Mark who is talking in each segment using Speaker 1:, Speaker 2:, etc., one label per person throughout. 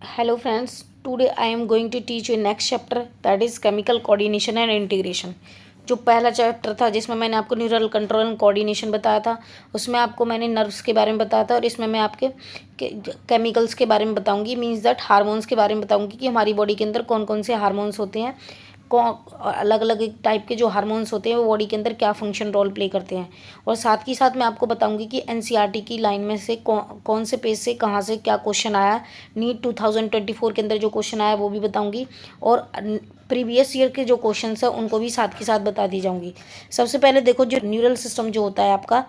Speaker 1: Hello friends, today I am going to teach you next chapter, that is chemical coordination and integration। जो पहला chapter था जिसमें मैंने आपको न्यूरल कंट्रोल एंड कोऑर्डिनेशन बताया था, उसमें आपको मैंने नर्व्स के बारे में बताया था और इसमें मैं आपके केमिकल्स के बारे में बताऊंगी, मींस दैट हार्मोन्स के बारे में बताऊंगी कि हमारी बॉडी के अंदर कौन कौन से हार्मोन्स होते हैं, अलग अलग टाइप के जो हार्मोन्स होते हैं वो बॉडी के अंदर क्या फंक्शन रोल प्ले करते हैं। और साथ ही साथ मैं आपको बताऊंगी कि एनसीईआरटी की लाइन में से कौन से पेज से कहाँ से क्या क्वेश्चन आया, नीट 2024 के अंदर जो क्वेश्चन आया वो भी बताऊंगी और प्रीवियस ईयर के जो क्वेश्चन है उनको भी साथ के साथ बता दी जाऊंगी। सबसे पहले देखो, जो न्यूरल सिस्टम जो होता है आपका,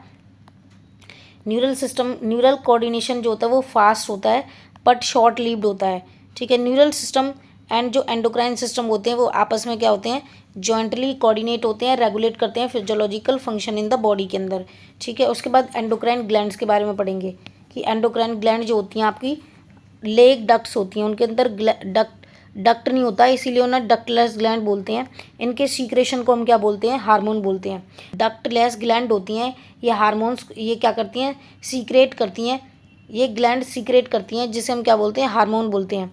Speaker 1: न्यूरल कोऑर्डिनेशन जो होता है वो फास्ट होता है बट शॉर्ट लिव्ड होता है। ठीक है, न्यूरल सिस्टम एंड जो एंडोक्राइन सिस्टम होते हैं वो आपस में क्या होते हैं, जॉइंटली कोऑर्डिनेट होते हैं, रेगुलेट करते हैं physiological function in the body के अंदर। ठीक है, उसके बाद एंडोक्राइन ग्लैंड्स के बारे में पढ़ेंगे कि एंडोक्राइन ग्लैंड जो होती हैं आपकी लेग डक्ट्स होती हैं, उनके अंदर डक्ट नहीं होता, इसीलिए उन्हें डक्टलेस ग्लैंड बोलते हैं। इनके सीक्रेशन को हम क्या बोलते हैं, हार्मोन बोलते हैं। डक्टलेस ग्लैंड होती हैं ये हार्मोन्स, ये क्या करती हैं, सीक्रेट करती हैं, ये ग्लैंड सीक्रेट करती हैं जिसे हम क्या बोलते हैं, हार्मोन बोलते हैं।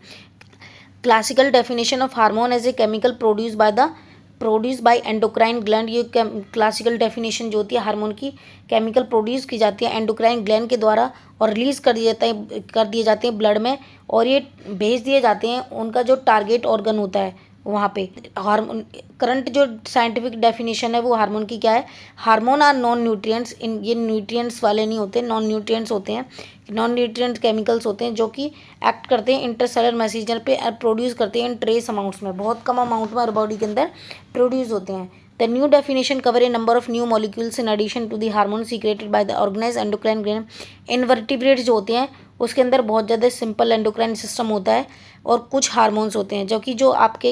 Speaker 1: Classical definition of hormone as a chemical produce by endocrine gland. ये क्लासिकल डेफिनेशन जो होती है हार्मोन की, केमिकल प्रोड्यूस की जाती है एंडोक्राइन ग्लैंड के द्वारा और रिलीज कर दिए जाते हैं ब्लड में, और ये भेज दिए जाते हैं उनका जो टारगेट ऑर्गन होता है वहाँ पे। हार्मोन करंट जो साइंटिफिक डेफिनेशन है वो हार्मोन की क्या है, हार्मोन आर नॉन न्यूट्रिएंट्स, इन ये न्यूट्रिएंट्स वाले नहीं होते, नॉन न्यूट्रिएंट्स होते हैं, नॉन न्यूट्रिएंट केमिकल्स होते हैं जो कि एक्ट करते हैं इंटरसेलर मैसेंजर पे और प्रोड्यूस करते हैं इन ट्रेस अमाउंट्स में, बहुत कम अमाउंट में और बॉडी के अंदर प्रोड्यूस होते हैं। The new definition cover a number of new molecules in addition to the hormone secreted by the organise endocrine gland. Invertebrates जो होते हैं उसके अंदर बहुत ज़्यादा सिंपल एंडोक्राइन सिस्टम होता है और कुछ हार्मोन्स होते हैं, जो कि जो आपके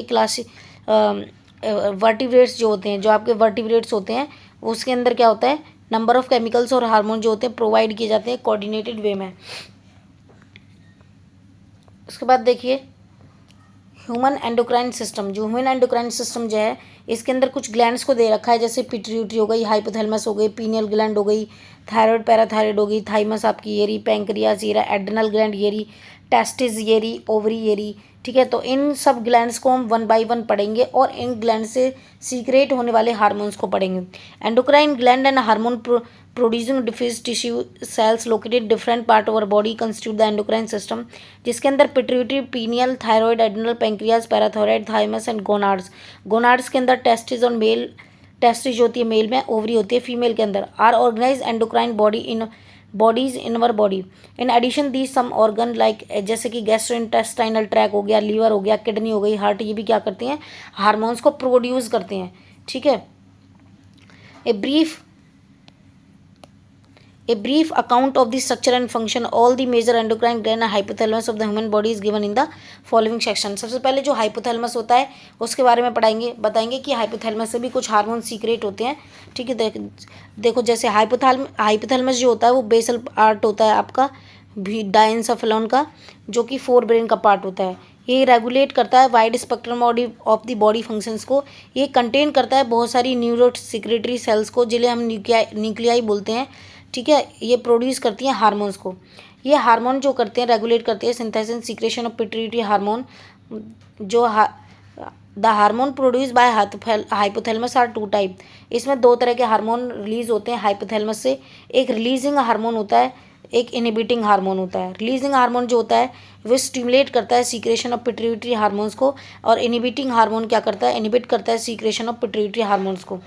Speaker 1: वर्टिब्रेट्स जो होते हैं, जो आपके वर्टिब्रेट्स होते हैं उसके अंदर क्या होता है, नंबर ऑफ केमिकल्स और हार्मोन जो होते हैं प्रोवाइड किए जाते हैं कोऑर्डिनेटेड वे में। उसके बाद देखिए ह्यूमन एंडोक्राइन सिस्टम, जो ह्यूमन एंडोक्राइन सिस्टम जो है इसके अंदर कुछ ग्लैंड्स को दे रखा है, जैसे पिट्यूटरी हो गई, हाइपोथैलेमस हो गई, पीनियल ग्लैंड हो गई, थायराइड पैराथायराइड हो गई, थाइमस आपकी ये रही, पैंक्रियाज ये रहा, एड्रेनल ग्लैंड ये रही, टेस्टिस ये रही, ओवरी ये रही। ठीक है, तो इन सब ग्लैंड्स को हम 1 बाय 1 पढ़ेंगे और इन ग्लैंड से सीक्रेट होने वाले हार्मोन्स को पढ़ेंगे। Endocrine gland and hormone producing defence tissue cells located different part of our body constitute the endocrine system, जिसके अंदर pituitary, pineal, thyroid, adrenal, pancreas, parathyroid, thymus and gonads के अंदर टेस्टिस और मेल, टेस्टिस होती है mail में, ovary होती है फीमेल के अंदर, are organise endocrine bodies in our body. In addition the some organ like, जैसे कि गैस्ट्रोइंटेस्टाइनल ट्रैक हो गया, लीवर हो गया, किडनी हो गई, हार्ट, ये भी क्या करते हैं, हार्मोन्स को प्रोड्यूस करते हैं। ठीक है, A brief account of the structure and function all the major endocrine gland and hypothalamus of the human body is given in the following section। सबसे पहले जो हाइपोथैलेमस होता है उसके बारे में बताएंगे कि हाइपोथैलेमस से भी कुछ हार्मोन सीक्रेट होते हैं। ठीक है, देखो जैसे हाइपोथैलेमस जो होता है वो बेसल पार्ट होता है आपका डायंसोफिलोन का, जो कि 4 ब्रेन का पार्ट होता है। ये रेगुलेट करता है wide spectrum of the body functions को। ये कंटेन करता है बहुत सारी न्यूरो सिक्रेटरी सेल्स को, जिन्हें हम न्यूक्लियाई बोलते हैं। ठीक है, ये प्रोड्यूस करती हैं हार्मोन्स को। ये हार्मोन जो करते हैं, रेगुलेट करते हैं synthesis secretion of pituitary hormone. जो the hormone produce by hypothalamus are 2 type. इसमें 2 तरह के हार्मोन रिलीज होते हैं हाइपोथैलेमस से। एक रिलीजिंग हार्मोन होता है, एक इनहिबिटिंग हार्मोन होता है। रिलीजिंग हार्मोन जो होता है वो स्टिमुलेट करता है सीक्रेशन ऑफ पिट्यूटरी हार्मोन्स को, और इनहिबिटिंग हार्मोन क्या करता है, इनहिबिट करता है सीक्रेशन ऑफ पिट्यूटरी हार्मोन्स को।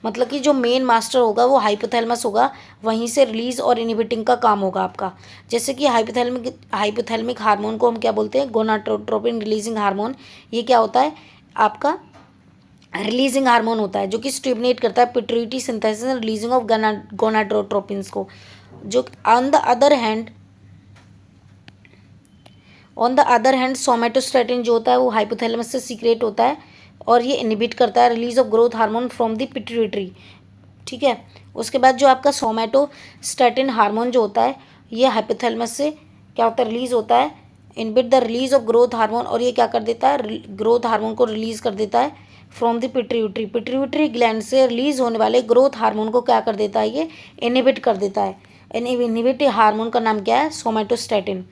Speaker 1: मतलब कि जो मेन मास्टर होगा वो हाइपोथैलेमस होगा, वहीं से रिलीज और इनहिबिटिंग का काम होगा आपका। जैसे कि हाइपोथैलेमिक हार्मोन को हम क्या बोलते हैं, गोनाडोट्रोपिन रिलीजिंग हार्मोन। ये क्या होता है आपका, रिलीजिंग हार्मोन होता है, जो कि स्टिमुलेट करता है pituitary synthesis and releasing of gonadotropins को। जो on the other hand somatostatin जो होता है वो हाइपोथैलेमस से सीक्रेट होता है और ये इनहिबिट करता है release of growth hormone from the pituitary. ठीक है, उसके बाद जो आपका सोमेटोस्टेटिन हार्मोन जो होता है ये हाइपोथैलेमस से क्या होता है, रिलीज होता है, inhibit the release of growth hormone, और ये क्या कर देता है, ग्रोथ हार्मोन को रिलीज कर देता है फ्रॉम द पिट्यूटरी ग्लैंड से रिलीज होने वाले ग्रोथ हार्मोन को क्या कर देता है, ये इनहिबिट कर देता है। इनहिबिट हार्मोन का नाम क्या है, somatostatin.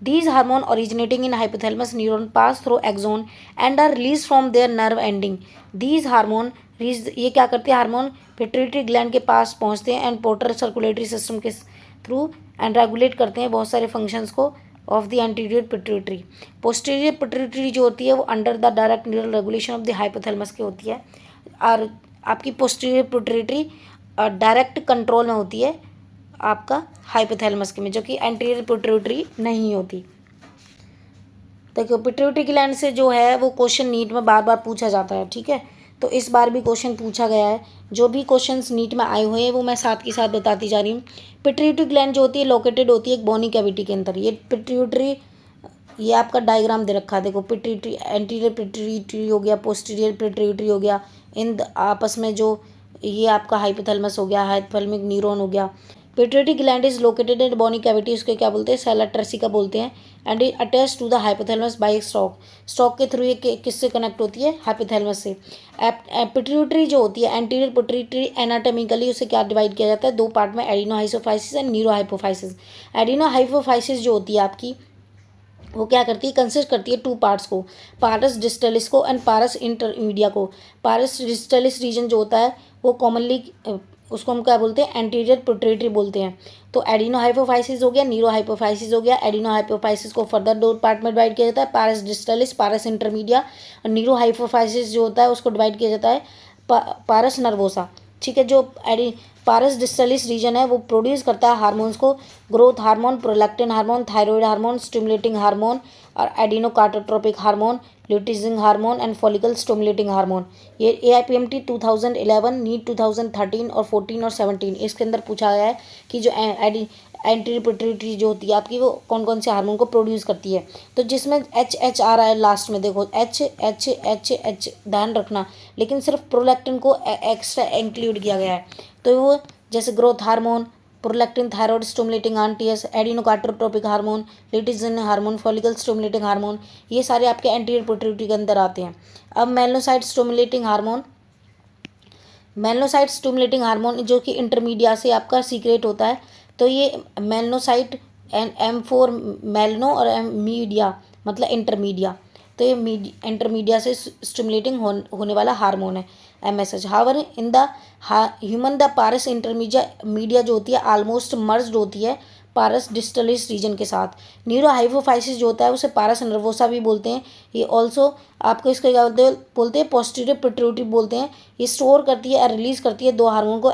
Speaker 1: These hormone originating in hypothalamus neuron pass through axon and are released from their nerve ending. These hormone ये क्या करते हैं, हार्मोन पिट्यूटरी ग्लैंड के पास पहुंचते हैं एंड पोर्टर सर्कुलेटरी सिस्टम के थ्रू एंड रेगुलेट करते हैं बहुत सारे फंक्शंस को of the anterior pituitary. Posterior pituitary जो होती है वो under the direct neural regulation of the hypothalamus की होती है, और आपकी पोस्टीरियर पिट्यूटरी डायरेक्ट कंट्रोल में होती है आपका हाइपोथैलेमस के में, जो कि एंटीरियर पिट्यूटरी नहीं होती. देखो पिट्यूटरी ग्लैंड से जो है वो क्वेश्चन नीट में बार बार पूछा जाता है. ठीक है, तो इस बार भी क्वेश्चन पूछा गया है. जो भी क्वेश्चंस नीट में आए हुए हैं वो मैं साथ के साथ बताती जा रही हूँ. पिट्यूटरी ग्लैंड जो होती है लोकेटेड होती है एक बोनी कैविटी के अंदर. ये पिट्यूटरी, ये आपका डायग्राम दे रखा है, देखो पिट्यूटरी, एंटीरियर पिट्यूटरी हो गया, पोस्टीरियर पिट्यूटरी हो गया, इन आपस में जो ये आपका हाइपोथैलेमस हो गया, हाइपोथैलेमिक न्यूरॉन हो गया. Pituitary gland is located in bony cavity, उसके क्या बोलते हैं, सेला ट्रेसिका बोलते हैं. And it attach to the hypothalamus by एक स्टॉक के थ्रू ये किससे कनेक्ट होती है, हाइपोथैलेमस से. पिट्यूटरी जो होती है एंटीरियर पिट्यूटरी एनाटॉमिकली उसे क्या डिवाइड किया जाता है, दो पार्ट में, एडिनोहाइपोफाइसिस एंड न्यूरोहाइपोफाइसिस. एडिनोहाइपोफाइसिस जो होती है आपकी वो क्या करती है, कंसिस्ट करती है टू पार्ट्स को, पारस डिस्टलिस को एंड पारस इंटरमीडिया को. पारस डिस्टलिस रीजन जो होता है वो कॉमनली उसको हम क्या बोलते हैं, एंटीरियर पिट्यूटरी बोलते हैं. तो एडिनोहाइपोफाइसिस हो गया, न्यूरोहाइपोफाइसिस हो गया. एडिनोहाइपोफाइसिस को फर्दर दो पार्ट में डिवाइड किया जाता है, पारस डिस्टलिस, पारस इंटरमीडिया. और न्यूरोहाइपोफाइसिस जो होता है उसको डिवाइड किया जाता है पारस नर्वोसा. ठीक है, जो पारस डिस्टलिस रीजन है वो प्रोड्यूस करता है हार्मोन्स को, growth hormone, prolactin hormone, thyroid hormone, stimulating hormone और adrenocorticotropic hormone, luteinizing hormone and follicle stimulating hormone. ये AIPMT 2011, नीट 2013 और 14 और 17 इसके अंदर पूछा गया है कि जो एंटीरियर पिट्यूटरी जो होती है आपकी वो कौन कौन से हार्मोन को प्रोड्यूस करती है. तो जिसमें HH आ रहा है लास्ट में, देखो H ध्यान रखना, लेकिन सिर्फ प्रोलैक्टिन को एक्स्ट्रा इंक्लूड किया गया है. तो वो जैसे growth hormone, prolactin, thyroid stimulating आंटीएस, adrenocorticotropic hormone, luteinizing hormone, follicle stimulating hormone, ये सारे आपके एंटीरियर पिट्यूटरी के अंदर आते हैं. अब melanocyte stimulating hormone, melanocyte stimulating hormone जो कि इंटरमीडिया से आपका सीक्रेट होता है. तो ये मेलानोसाइट एंड M4 मेलनो और मीडिया मतलब इंटरमीडिया. तो ये इंटरमीडिया से स्टिमुलेटिंग होने वाला हार्मोन है, MSH. However in the human the pars media जो होती है ऑलमोस्ट मर्ज्ड होती है पारस डिस्टलिस रीजन के साथ. न्यूरोहाइपोफाइसिस जो होता है उसे पारस नर्वोसा भी बोलते हैं. ये ऑल्सो आपको इसको क्या बोलते हैं, पोस्टीरियर पिट्यूटरी बोलते हैं. ये स्टोर करती है और रिलीज करती है दो हार्मोन को,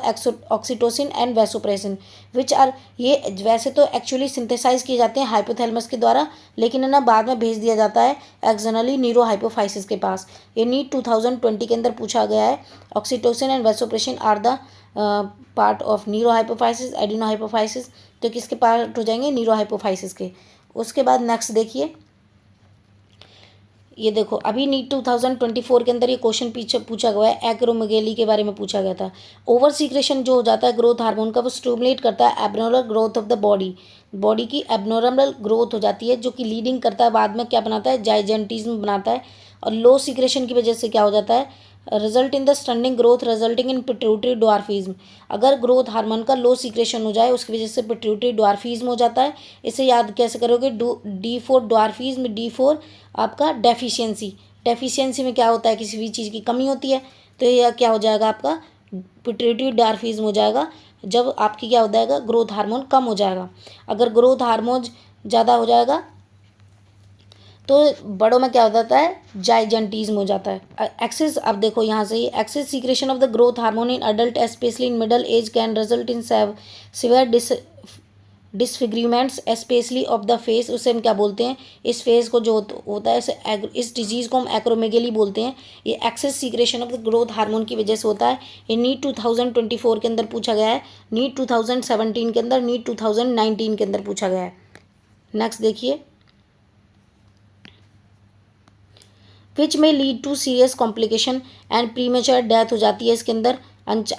Speaker 1: oxytocin and vasopressin, which are, ये वैसे तो एक्चुअली सिंथेसाइज किए जाते हैं हाइपोथैलेमस के द्वारा, लेकिन है ना बाद में भेज दिया जाता है एक्सटर्नली न्यूरोहाइपोफाइसिस के पास. ये नीट 2020 के अंदर पूछा गया है. Oxytocin and vasopressin are the part of neurohypophysis, adenohypophysis. तो किसके पार्ट हो जाएंगे, न्यूरोहाइपोफाइसिस के. उसके बाद नेक्स्ट देखिए, ये देखो अभी नीट 2024 के अंदर ये क्वेश्चन पीछे पूछा गया है, एक्रोमेगेली के बारे में पूछा गया था. ओवर सीक्रेशन जो हो जाता है ग्रोथ हार्मोन का वो स्टिमुलेट करता है abnormal growth of the body की एबनॉर्मल ग्रोथ हो जाती है, जो कि लीडिंग करता है बाद में क्या बनाता है, जाइजेंटिज्म बनाता है. और लो सीक्रेशन की वजह से क्या हो जाता है, result in the stunting growth resulting in pituitary dwarfism. अगर ग्रोथ हार्मोन का लो सीक्रेशन हो जाए उसकी वजह से पिट्यूटरी ड्वार्फिज्म हो जाता है. इसे याद कैसे करोगे, D4 ड्वार्फिज्म, D4 आपका डेफिशिएंसी में क्या होता है, किसी भी चीज़ की कमी होती है. तो यह क्या हो जाएगा आपका पिट्यूटरी ड्वार्फिज्म हो जाएगा जब आपकी क्या हो जाएगा, ग्रोथ हार्मोन कम हो जाएगा. अगर ग्रोथ हार्मोन ज़्यादा हो जाएगा तो बड़ों में क्या हो जाता है, जाइजेंटिज्म हो जाता है. एक्सेस, अब देखो यहाँ से ही excess secretion of the growth hormone in adult especially in middle age can result in severe disfigurements especially of the face. उसे हम क्या बोलते हैं, इस फेस को जो होता है इस डिजीज़ को हम एक्रोमेगेली बोलते हैं. ये excess secretion of the growth hormone की वजह से होता है. ये नीट 2024 के अंदर पूछा गया है, नीट 2017 के अंदर, नीट 2019 के अंदर पूछा गया है. नेक्स्ट देखिए, विच में lead to serious complication and premature death हो जाती है इसके अंदर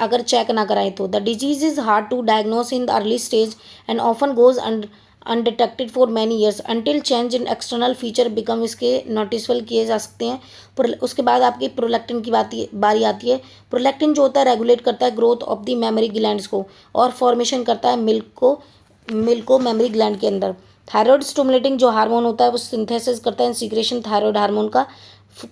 Speaker 1: अगर चेक ना कराए तो. The disease is hard to diagnose in the early stage and often goes undetected for many years until change in external feature become, इसके नोटिसबल किए जा सकते हैं. उसके बाद आपकी प्रोलैक्टिन की बारी आती है. प्रोलैक्टिन जो होता है रेगुलेट करता है growth of the mammary glands को और फॉर्मेशन करता है मिल्क को मेमोरी ग्लैंड के अंदर. थायराइड स्टिमुलेटिंग जो हार्मोन होता है वो सिंथेसिस करता है सीक्रेशन थायराइड हार्मोन का,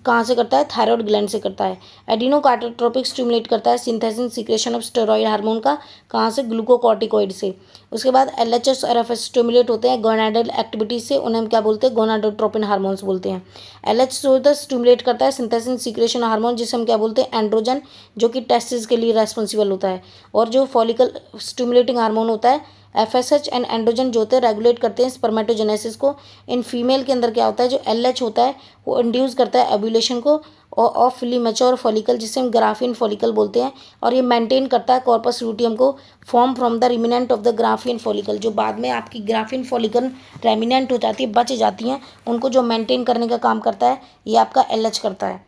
Speaker 1: कहाँ से करता है, थायराइड ग्लैंड से करता है। एडिनोकार्टियोट्रोपिक स्टिमुलेट करता है synthesis secretion of steroid hormone का, कहाँ से, ग्लूकोकॉर्टिकॉइड से। उसके बाद एलएचएस और एफएस स्टिमुलेट होते हैं गोनाडल एक्टिविटी से, उन्हें हम क्या बोलते हैं, गोनाडोट्रोपिन हार्मोन्स बोलते हैं। एलएच जो होता है स्टिमुलेट करता है सिंथेसिस सीक्रेशन हार्मोन जिसे हम क्या बोलते हैं, एंड्रोजन, जो कि टेस्टिस के लिए रेस्पॉन्सिबल होता है। और जो फॉलिकल स्टिमुलेटिंग हार्मोन होता है एफएसएच एंड एंड्रोजन जो होते हैं रेगुलेट करते हैं स्पर्मेटोजेनेसिस को। इन फीमेल के अंदर क्या होता है, जो एलएच होता है वो इंड्यूस करता है एब्यूलेशन को ऑफ फुली मैच्योर फॉलिकल जिसे हम ग्राफियन फॉलिकल बोलते हैं। और ये मेंटेन करता है कॉर्पस लूटियम को form from the remnant of the Graafian follicle. जो बाद में आपकी ग्राफियन फॉलिकल रेमिनेंट हो जाती है, बच जाती हैं, उनको जो मेंटेन करने का काम करता है ये आपका एलएच करता है।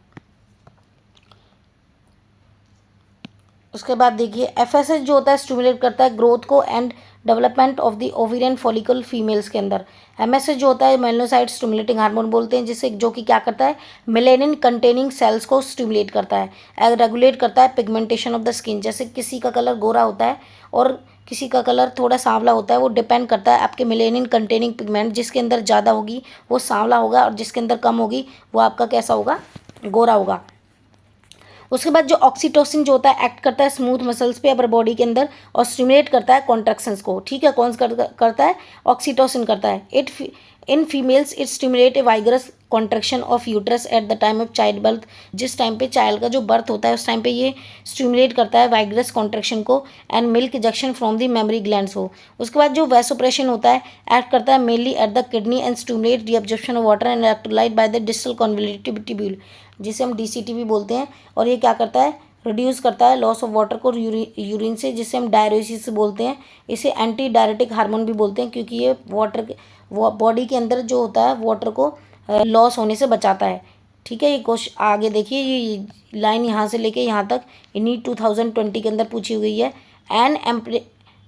Speaker 1: उसके बाद देखिए एफएसएच जो होता है स्टिमुलेट करता है ग्रोथ को and development of the ovarian follicle females के अंदर। एमएसएच जो होता है मेलनोसाइट स्टिमुलेटिंग हार्मोन बोलते हैं, जिससे जो कि क्या करता है, मेलेनिन कंटेनिंग सेल्स को स्टिमुलेट करता है, रेगुलेट करता है पिगमेंटेशन ऑफ द स्किन। जैसे किसी का कलर गोरा होता है और किसी का कलर थोड़ा सांवला होता है, वो डिपेंड करता है आपके मेलेनिन कंटेनिंग पिगमेंट, जिसके अंदर ज़्यादा होगी वो सांवला होगा और जिसके अंदर कम होगी वो आपका कैसा होगा, गोरा होगा। उसके बाद जो ऑक्सीटोसिन जो होता है एक्ट करता है स्मूथ मसल्स पे अपर बॉडी के अंदर और स्टिमुलेट करता है कॉन्ट्रैक्शंस को। ठीक है, कौन करता है, ऑक्सीटोसिन करता है। It in females it stimulate a vigorous contraction of uterus at the time of child birth. जिस टाइम पे चाइल्ड का जो बर्थ होता है उस टाइम पे ये स्टिमुलेट करता है वाइगरस कॉन्ट्रैक्शन को and milk ejection from the mammary glands हो। उसके बाद जो वैसोप्रेशन होता है एक्ट करता है mainly at the kidney and stimulate the absorption of water and electrolyte by the distal convoluted tubule, जिसे हम डीसीटी भी बोलते हैं। और ये क्या करता है, रिड्यूस करता है लॉस ऑफ वाटर को यूरिन से, जिसे हम डायरेसिस बोलते हैं। इसे एंटी डायरेटिक हार्मोन भी बोलते हैं क्योंकि ये वाटर बॉडी के अंदर जो होता है वाटर को लॉस होने से बचाता है। ठीक है, ये क्वेश्चन आगे देखिए, ये लाइन यहाँ से लेके यहाँ तक नीट 2020 के अंदर पूछी हुई है। An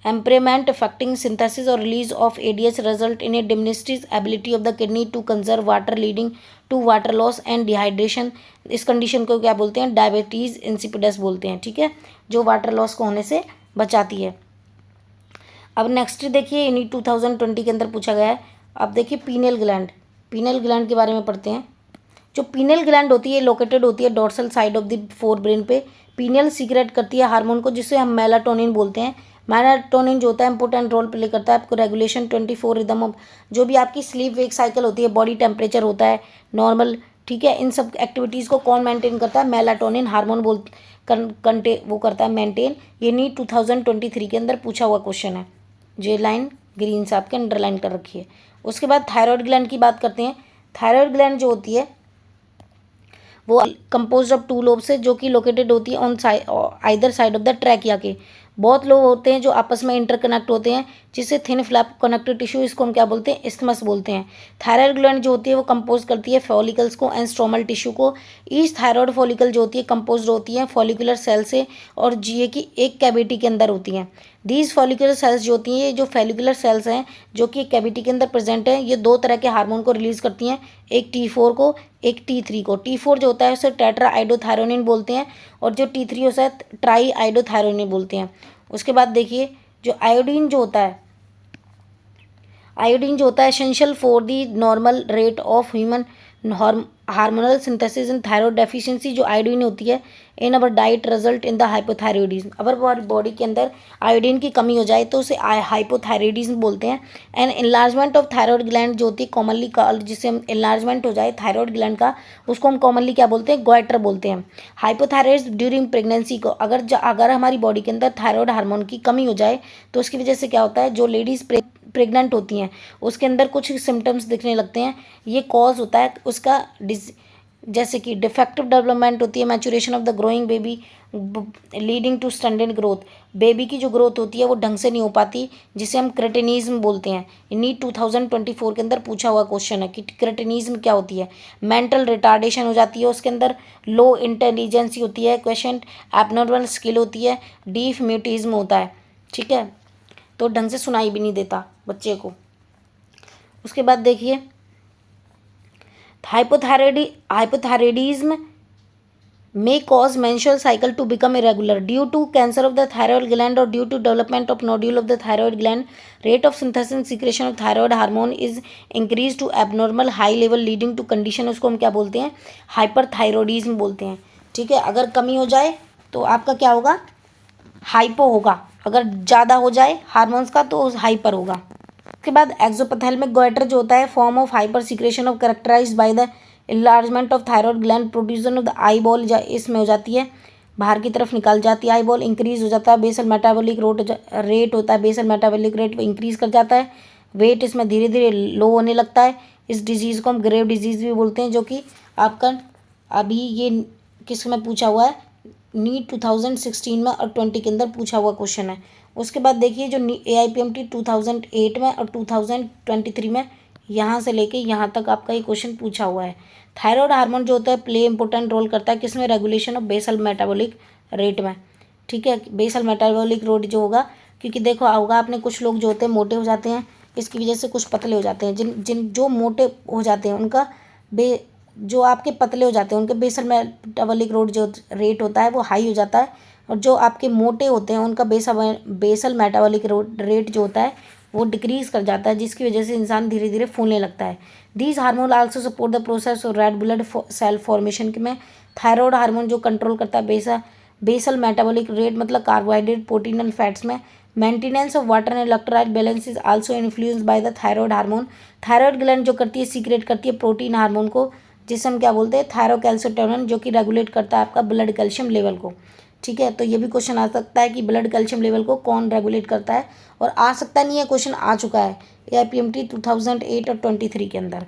Speaker 1: impairment affecting synthesis or release of ADH result in a diminished ability of the kidney to conserve water leading to water loss and dehydration। इस कंडीशन को क्या बोलते हैं, डायबिटीज इंसिपिडस बोलते हैं। ठीक है, जो वाटर लॉस को होने से बचाती है। अब नेक्स्ट देखिए नीट 2020 के अंदर पूछा गया है। अब देखिए पीनियल ग्लैंड, पीनियल ग्लैंड के बारे में पढ़ते हैं। जो पीनियल ग्लैंड होती है लोकेटेड होती है dorsal side of the fore brain पे। पीनियल सीक्रेट करती है हार्मोन को जिसे हम मेलाटोनिन बोलते हैं। मेलाटोनिन जो होता है इंपॉर्टेंट रोल प्ले करता है आपको रेगुलेशन 24 रिदम ऑफ, जो भी आपकी स्लीप वेक साइकिल होती है, बॉडी टेम्परेचर होता है नॉर्मल। ठीक है, इन सब एक्टिविटीज़ को कौन मेंटेन करता है, मेलाटोनिन हार्मोन वो करता है मेंटेन। ये नीट 2023 के अंदर पूछा हुआ क्वेश्चन है। जो लाइन ग्रीन से आपके अंडरलाइन कर रखी है। उसके बाद थायराइड ग्लैंड की बात करते हैं। थायराइड ग्लैंड जो होती है वो कंपोज ऑफ टू लोब से, जो कि लोकेटेड होती है on either side of the trachea के। बहुत लोग होते हैं जो आपस में इंटरकनेक्ट होते हैं, जिससे थिन फ्लैप कनेक्टिव टिश्यू, इसको हम क्या बोलते हैं, इस्थमस बोलते हैं। थायराइड ग्लैंड जो होती है वो कंपोज करती है फॉलिकल्स को एंड स्ट्रोमल टिश्यू को। ईच थायराइड फॉलिकल जो होती है कंपोज होती है फॉलिकुलर सेल से और जीए की एक कैविटी के अंदर होती हैं। दीज फॉलिकुलर सेल्स जो होती हैं, ये जो फॉलिकुलर सेल्स हैं जो कि कैविटी के अंदर प्रेजेंट हैं, ये दो तरह के हार्मोन को रिलीज करती हैं, एक T4 को, एक T3 को। T4 जो होता है उसे टेट्रा आइडोथायरोनिन बोलते हैं और जो T3 होता है ट्राई आइडोथायरोनिन बोलते हैं। उसके बाद देखिए जो आयोडीन जो होता है, आयोडीन जो होता है essential for the normal rate of human hormonal synthesis in thyroid deficiency. जो आयोडीन होती है in our diet result in the hypothyroidism. अगर बॉडी के अंदर आयोडीन की कमी हो जाए तो उसे हाइपोथायरॉयडिज्म बोलते हैं। And enlargement of thyroid gland जो होती है कॉमनली कॉल्ड, जिसे हम इनलार्जमेंट हो जाए थायराइड ग्लैंड का, उसको हम कॉमनली क्या बोलते हैं, गोइटर बोलते हैं। हाइपोथायरॉयडिज्म ड्यूरिंग प्रेगनेंसी को, अगर हमारी बॉडी के अंदर थायराइड हार्मोन की कमी हो जाए तो उसकी वजह से क्या होता है, जो लेडीज़ प्रेग्नेंट होती हैं उसके अंदर कुछ सिम्टम्स दिखने लगते हैं। ये कॉज होता है उसका जैसे कि डिफेक्टिव डेवलपमेंट होती है, maturation of the growing baby leading to stunted growth. Baby की जो ग्रोथ होती है वो ढंग से नहीं हो पाती, जिसे हम क्रेटिनिज्म बोलते हैं। नीट 2024 के अंदर पूछा हुआ क्वेश्चन है कि क्रेटिनिज्म क्या होती है। मेंटल रिटार्डेशन हो जाती है उसके अंदर, लो इंटेलिजेंसी होती है, क्वेश्चन एबनॉर्मल स्किल होती है, डीफ म्यूटिज्म होता है। ठीक है, तो ढंग से सुनाई भी नहीं देता बच्चे को। उसके बाद देखिए hypothyroidism may cause menstrual cycle to become irregular due to cancer of the thyroid gland or due to development of nodule of the thyroid gland. Rate of synthesis and secretion of thyroid hormone is increased to abnormal high level leading to condition, उसको हम क्या बोलते हैं, hyperthyroidism बोलते हैं। ठीक है, अगर कमी हो जाए तो आपका क्या होगा, हाइपो होगा, अगर ज़्यादा हो जाए हार्मोन्स का तो हाइपर होगा। उसके बाद एक्सोपैथेलमिक गोइटर जो होता है form of hyper secretion of characterised by the enlargement of thyroid gland production of the eye ball, इसमें हो जाती है, बाहर की तरफ निकल जाती है आई बॉल, इंक्रीज हो जाता है बेसल मेटाबॉलिक रेट होता है, बेसल मेटाबॉलिक रेट इंक्रीज कर जाता है, वेट इसमें धीरे धीरे लो होने लगता है। इस डिजीज़ को हम ग्रेव डिजीज़ भी बोलते हैं, जो कि आपका अभी ये किस में पूछा हुआ है, नीट 2016 में और 20 के अंदर पूछा हुआ क्वेश्चन है। उसके बाद देखिए जो AIPMT 2008 में और 2023 में यहाँ से लेके यहाँ तक आपका ये क्वेश्चन पूछा हुआ है। थायराइड हार्मोन जो होता है प्ले इंपॉर्टेंट रोल करता है किसमें, regulation of basal metabolic rate में। ठीक है, बेसल मेटाबॉलिक रेट जो होगा, क्योंकि देखो होगा आपने कुछ लोग जो होते हैं मोटे हो जाते हैं, इसकी वजह से कुछ पतले हो जाते हैं, जिन जो मोटे हो जाते हैं उनका जो आपके पतले हो जाते हैं उनके बेसल मेटाबॉलिक रेट होता है वो हाई हो जाता है, और जो आपके मोटे होते हैं उनका बेसल मेटाबॉलिक रेट जो होता है वो डिक्रीज कर जाता है, जिसकी वजह से इंसान धीरे धीरे फूलने लगता है। These hormone also support the process of red blood cell formation में। थायराइड हार्मोन जो कंट्रोल करता है बेसल मेटाबॉलिक रेट मतलब कार्बोहाइड्रेट प्रोटीन एंड फैट्स में। Maintenance of water and electrolyte balance is also influenced by the thyroid hormone. Thyroid gland जो करती है secret करती है प्रोटीन हार्मोन को, जिसे हम क्या बोलते हैं, थायरोकैल्सिटोनिन, जो कि रेगुलेट करता है आपका ब्लड कैल्शियम लेवल को। ठीक है, तो ये भी क्वेश्चन आ सकता है कि ब्लड कैल्शियम लेवल को कौन रेगुलेट करता है, और आ सकता नहीं है, क्वेश्चन आ चुका है AIPMT 2008 और 23 के अंदर।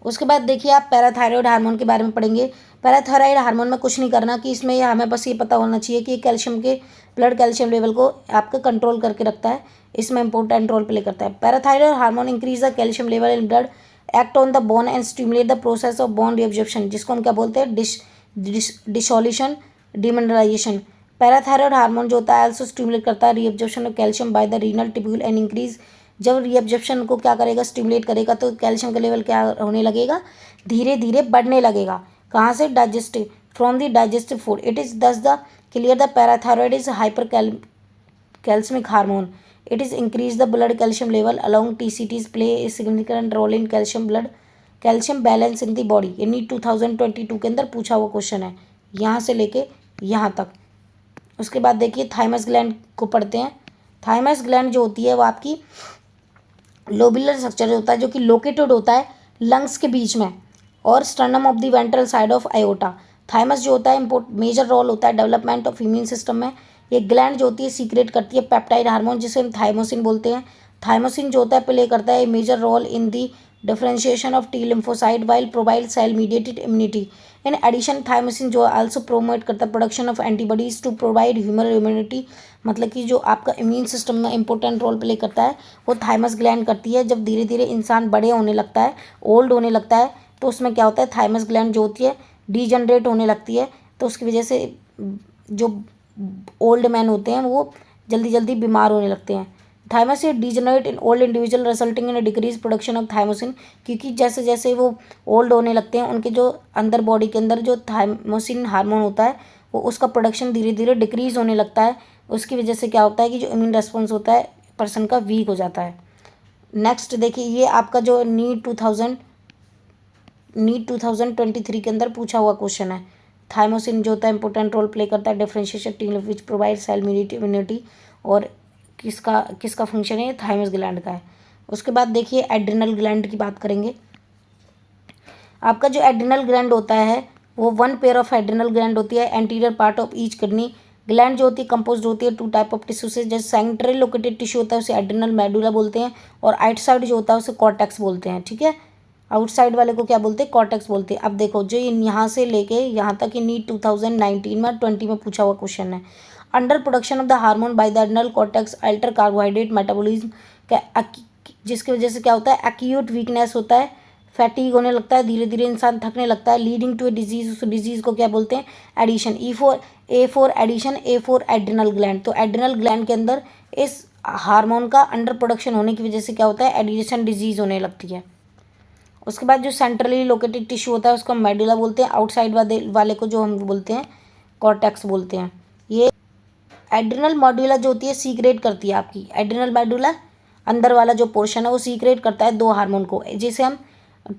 Speaker 1: उसके बाद देखिए आप पैराथायरॉयड हार्मोन के बारे में पढ़ेंगे। पैराथायरॉयड हार्मोन में कुछ नहीं करना कि इसमें हमें बस ये पता होना चाहिए कि कैल्शियम के ब्लड कैल्शियम लेवल को आपका कंट्रोल करके रखता है, इसमें इंपॉर्टेंट रोल प्ले करता है। Parathyroid hormone increase the calcium level in blood, act on the bone and stimulate the process of bone reabsorption, जिसको हम क्या बोलते हैं, डिसोल्यूशन डिमिनरलाइजेशन। पैराथायरॉयड हार्मोन जो होता है आल्सो स्टिमुलेट करता है reabsorption of calcium by the renal tubule and increase. जब रीअब्जॉर्प्शन को क्या करेगा, स्टिमुलेट करेगा, तो कैल्शियम का लेवल क्या होने लगेगा, धीरे धीरे बढ़ने लगेगा। कहाँ से, digestive, from the digestive food. It is this the clear the parathyroid is hyper calcemic hormone. It is increase the blood calcium level along TCTs play a significant role in calcium balance in the body. ये NEET 2022 के अंदर पूछा हुआ question है, यहाँ से लेके यहाँ तक। उसके बाद देखिए थाइमस ग्लैंड को पढ़ते हैं। थाइमस ग्लैंड जो होती है वो आपकी लोबुलर स्ट्रक्चर होता है, जो कि लोकेटेड होता है लंग्स के बीच में और sternum of the ventral side of iota. Thymus जो होता है मेजर रोल होता है डेवलपमेंट ऑफ इम्यून सिस्टम में। ये ग्लैंड जो होती है सीक्रेट करती है पेप्टाइड हार्मोन, जिसे हम थाइमोसिन बोलते हैं। थाइमोसिन जो होता है प्ले करता है major role in the differentiation of T lymphocyte while provide cell mediated immunity. In addition thymosin जो आल्सो प्रोमोट करता है production of antibodies to provide human immunity, मतलब कि जो आपका इम्यून सिस्टम में इंपॉर्टेंट रोल प्ले करता है वो थाइमस ग्लैंड करती है। जब धीरे धीरे इंसान बड़े होने लगता है, ओल्ड होने लगता है, तो उसमें क्या होता है, थाइमस ग्लैंड जो होती है डीजनरेट होने लगती है, तो उसकी वजह से जो ओल्ड मैन होते हैं वो जल्दी जल्दी बीमार होने लगते हैं। Thymosin degenerate in old individual resulting in decrease production of thymosin, क्योंकि जैसे जैसे वो ओल्ड होने लगते हैं उनके जो अंदर बॉडी के अंदर जो थाइमोसिन हार्मोन होता है वो उसका प्रोडक्शन धीरे धीरे डिक्रीज होने लगता है। उसकी वजह से क्या होता है कि जो इम्यून रेस्पॉन्स होता है पर्सन का वीक हो जाता है। नेक्स्ट देखिए ये आपका जो नीट 2023 के अंदर पूछा हुआ क्वेश्चन है। थाइमोसिन जो होता है इंपॉर्टेंट रोल प्ले करता है differentiation T which provide cell immunity, और किसका किसका फंक्शन है, थाइमस ग्लैंड का है। उसके बाद देखिए एड्रिनल ग्लैंड की बात करेंगे। आपका जो एड्रिनल ग्लैंड होता है वो one pair of adrenal gland होती है anterior part of each kidney. Gland जो होती है कंपोज होती है 2 टाइप ऑफ टिश्यू से। जैसे सेंट्रल लोकेटेड टिश्यू होता है उसे एड्रिनल मेडुला बोलते हैं, और आउटसाइड जो होता है उसे कॉर्टेक्स बोलते हैं। ठीक है, आउटसाइड वाले को क्या बोलते हैं, कॉर्टेक्स बोलते हैं। अब देखो जो यहाँ से लेके यहाँ तक ये नीट 2019 में 20 में पूछा हुआ क्वेश्चन है। Under production of the hormone by the adrenal cortex alter carbohydrate metabolism, जिसकी वजह से क्या होता है, एक्यूट वीकनेस होता है, फैटीग होने लगता है, धीरे धीरे इंसान थकने लगता है, लीडिंग टू ए डिजीज। उस डिजीज को क्या बोलते हैं, Addison. A4 Addison, A4 adrenal gland. तो एड्रिनल ग्लैंड के अंदर इस हार्मोन का अंडर प्रोडक्शन होने की वजह से क्या होता है, एडिशन डिजीज होने लगती है। उसके बाद जो सेंट्रली लोकेटेड टिश्यू होता है उसको हम मेडुला बोलते हैं, आउटसाइड वाले को जो हम बोलते हैं कॉर्टेक्स बोलते हैं। ये एड्रिनल मेडुला जो होती है सीक्रेट करती है आपकी, एड्रिनल मेडुला अंदर वाला जो पोर्शन है वो सीक्रेट करता है दो हार्मोन को, जिसे हम